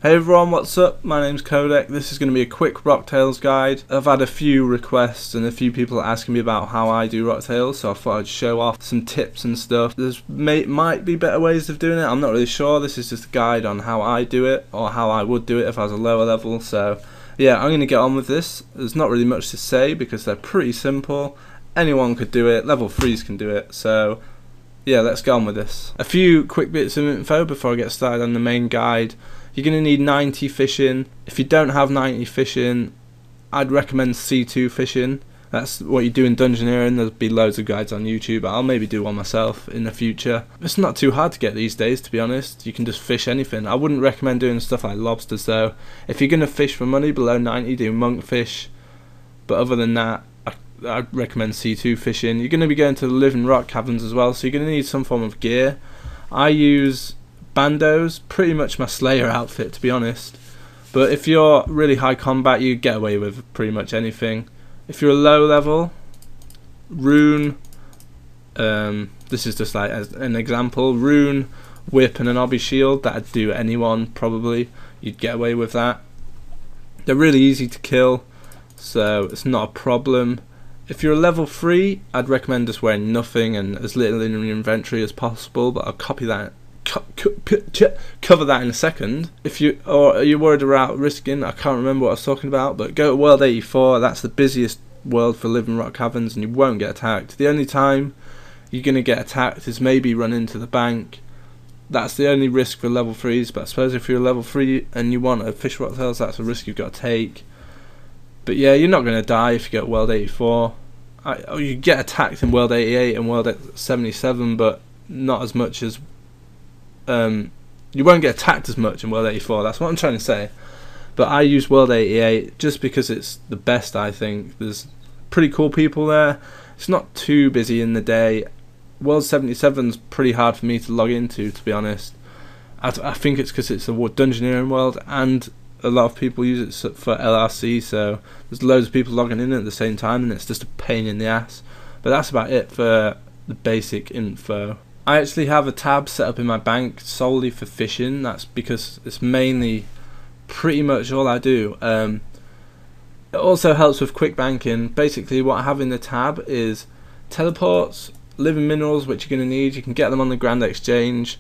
Hey everyone, what's up? My name's Kodak. This is going to be a quick Rocktails guide. I've had a few requests and a few people asking me about how I do Rocktails, so I thought I'd show off some tips and stuff. There's might be better ways of doing it, I'm not really sure. This is just a guide on how I do it, or how I would do it if I was a lower level. So yeah, I'm going to get on with this. There's not really much to say because they're pretty simple. Anyone could do it, level 3s can do it, so yeah, let's get on with this. A few quick bits of info before I get started on the main guide. You're going to need 90 fishing. If you don't have 90 fishing, I'd recommend C2 fishing. That's what you do in Dungeoneering. There'll be loads of guides on YouTube. I'll maybe do one myself in the future. It's not too hard to get these days, to be honest. You can just fish anything. I wouldn't recommend doing stuff like lobsters though. If you're going to fish for money below 90, do monkfish. But other than that, I'd recommend C2 fishing. You're going to be going to the living rock caverns as well, so you're going to need some form of gear. I use bandos, pretty much my Slayer outfit, to be honest. But if you're really high combat, you get away with pretty much anything. If you're a low level, rune, this is just like as an example, rune, whip and an obby shield, that'd do anyone probably. You'd get away with that. They're really easy to kill, so it's not a problem. If you're a level 3, I'd recommend just wearing nothing and as little in your inventory as possible, but I'll cover that in a second. If you are worried about risking, I can't remember what I was talking about, but go to World 84. That's the busiest world for living rock caverns, and you won't get attacked. The only time you're going to get attacked is maybe run into the bank. That's the only risk for level 3s, but I suppose if you're a level 3 and you want to fish Rocktails, that's a risk you've got to take. But yeah, you're not going to die if you get World 84. You get attacked in World 88 and World 77, but not as much as you won't get attacked as much in World 84, that's what I'm trying to say. But I use World 88 just because it's the best, I think. There's pretty cool people there. It's not too busy in the day. World 77's pretty hard for me to log into, to be honest. I think it's because it's a Dungeoneering world and a lot of people use it for LRC, so there's loads of people logging in at the same time and it's just a pain in the ass. But that's about it for the basic info. I actually have a tab set up in my bank solely for fishing. That's because it's mainly pretty much all I do. It also helps with quick banking. Basically what I have in the tab is teleports, living minerals, which you're going to need. You can get them on the Grand Exchange.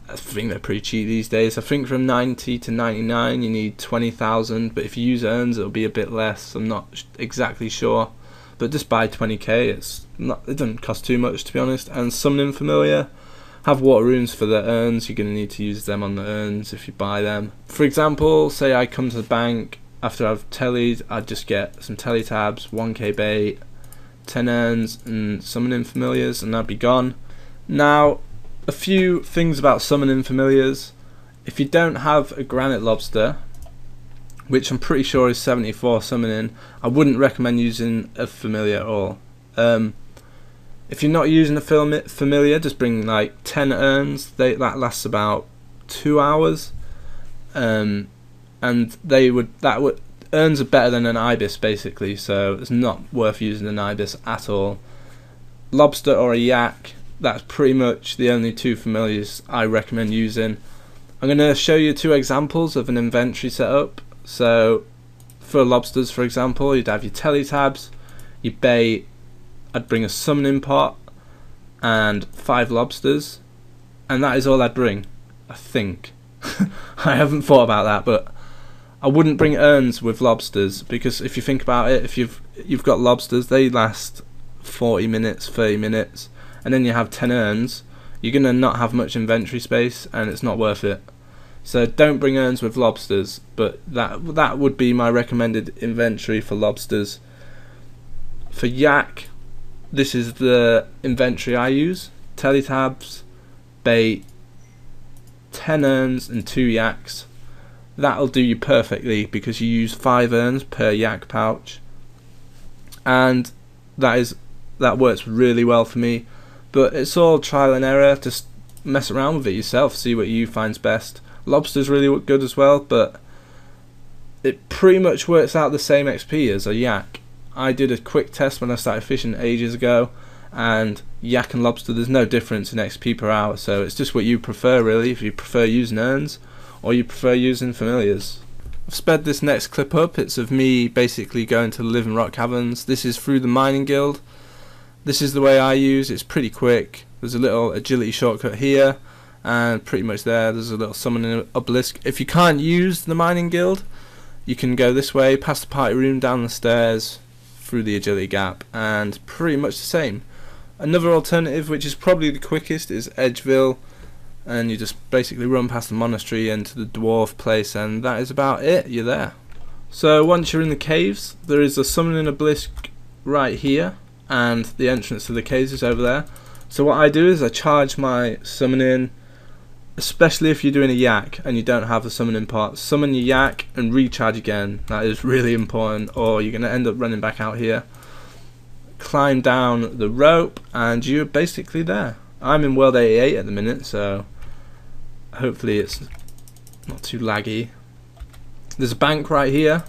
I think they're pretty cheap these days. I think from 90 to 99 you need 20,000, but if you use urns it'll be a bit less. I'm not exactly sure. But just buy 20k, it doesn't cost too much, to be honest. And summoning familiar, have water runes for the urns. You're going to need to use them on the urns if you buy them. For example, say I come to the bank after I've tellied, I'd just get some telly tabs, 1k bait, 10 urns and summoning familiars, and I'd be gone. Now, a few things about summoning familiars. If you don't have a granite lobster, which I'm pretty sure is 74 summoning, I wouldn't recommend using a familiar at all. If you're not using a familiar, just bring like 10 urns. That lasts about 2 hours, and urns are better than an ibis basically, so it's not worth using an ibis at all. Lobster or a yak, that's pretty much the only two familiars I recommend using. I'm going to show you 2 examples of an inventory setup. So for lobsters, for example, you'd have your telly tabs, your bait. I'd bring a summoning pot and 5 lobsters, and that is all I'd bring, I think. I haven't thought about that, but I wouldn't bring urns with lobsters, because if you think about it, if you've got lobsters, they last 40 minutes, 30 minutes, and then you have 10 urns, you're gonna not have much inventory space and it's not worth it. So don't bring urns with lobsters, but that would be my recommended inventory for lobsters. For yak, this is the inventory I use. Telly tabs, bait, 10 urns and 2 yaks. That'll do you perfectly because you use 5 urns per yak pouch, and that works really well for me. But it's all trial and error. Just mess around with it yourself, see what you finds best. Lobster's really good as well, but it pretty much works out the same XP as a yak. I did a quick test when I started fishing ages ago, and yak and lobster, there's no difference in XP per hour, so it's just what you prefer really. If you prefer using urns or you prefer using familiars. I've sped this next clip up. It's of me basically going to the Living Rock Caverns. This is through the mining guild. This is the way I use. It's pretty quick. There's a little agility shortcut here, and pretty much there's a little summoning obelisk. If you can't use the mining guild, you can go this way, past the party room, down the stairs, through the agility gap, and pretty much the same. Another alternative, which is probably the quickest, is Edgeville, and you just basically run past the monastery into the dwarf place, and that is about it. You're there. So once you're in the caves, there is a summoning obelisk right here, and the entrance to the caves is over there. So what I do is I charge my summoning, especially if you're doing a yak and you don't have the summoning pot. Summon your yak and recharge again. That is really important, or you're going to end up running back out here. Climb down the rope and you're basically there. I'm in world 88 at the minute, so hopefully it's not too laggy. There's a bank right here.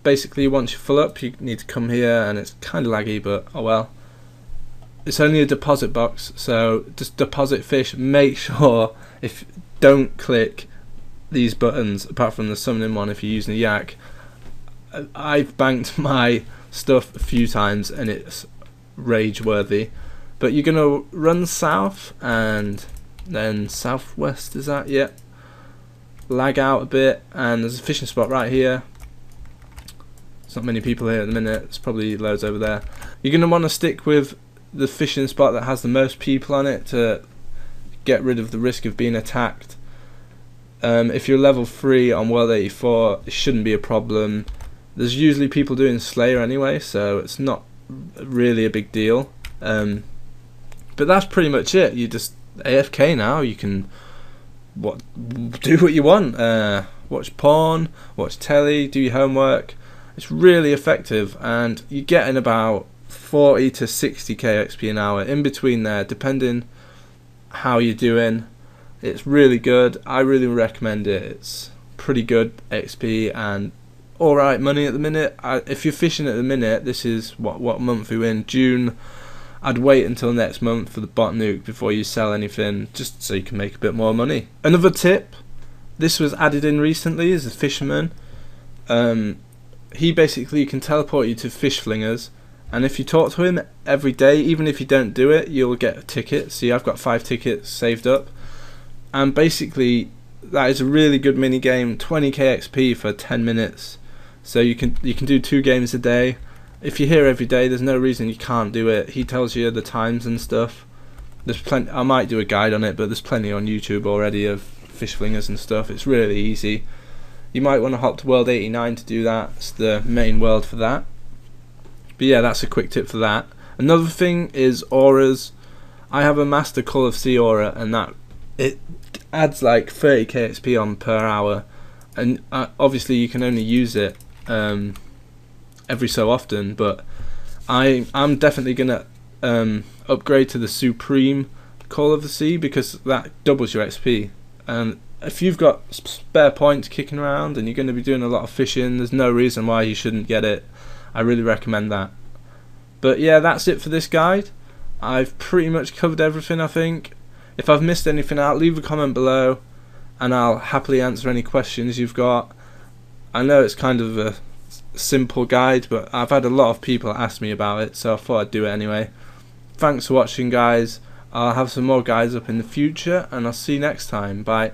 Basically once you're full up you need to come here, and it's kind of laggy, but oh well. It's only a deposit box, so just deposit fish. Make sure don't click these buttons apart from the summoning one if you're using a yak. I've banked my stuff a few times and it's rage worthy. But you're gonna run south and then southwest, is that? Yeah. Lag out a bit, and there's a fishing spot right here. There's not many people here at the minute, there's probably loads over there. You're gonna want to stick with the fishing spot that has the most people on it to get rid of the risk of being attacked. If you're level 3 on world 84, it shouldn't be a problem. There's usually people doing Slayer anyway, so it's not really a big deal. But that's pretty much it. You just AFK now. You can do what you want. Watch porn, watch telly, do your homework. It's really effective, and you're getting about 40 to 60k XP an hour in between there, depending how you're doing. It's really good. I really recommend it. It's pretty good XP and alright money at the minute. If you're fishing at the minute, this is what month we're in, June. I'd wait until next month for the bot nuke before you sell anything, just so you can make a bit more money. Another tip, this was added in recently, is the fisherman. He basically can teleport you to fish flingers, and if you talk to him every day, even if you don't do it, you'll get a ticket. See, I've got 5 tickets saved up, and basically that is a really good mini game. 20k XP for 10 minutes, so you can do 2 games a day. If you're here every day, there's no reason you can't do it. He tells you the times and stuff. There's plenty. I might do a guide on it, but there's plenty on YouTube already of fish flingers and stuff. It's really easy. You might want to hop to world 89 to do that. It's the main world for that. But yeah, that's a quick tip for that. Another thing is auras. I have a Master Call of Sea aura, and that it adds like 30k XP on per hour, and obviously you can only use it every so often, but I'm definitely gonna upgrade to the Supreme Call of the Sea, because that doubles your XP. And if you've got spare points kicking around and you're going to be doing a lot of fishing, there's no reason why you shouldn't get it. I really recommend that. But yeah, that's it for this guide. I've pretty much covered everything, I think. If I've missed anything out, leave a comment below and I'll happily answer any questions you've got. I know it's kind of a simple guide, but I've had a lot of people ask me about it, so I thought I'd do it anyway. Thanks for watching, guys. I'll have some more guides up in the future, and I'll see you next time. Bye.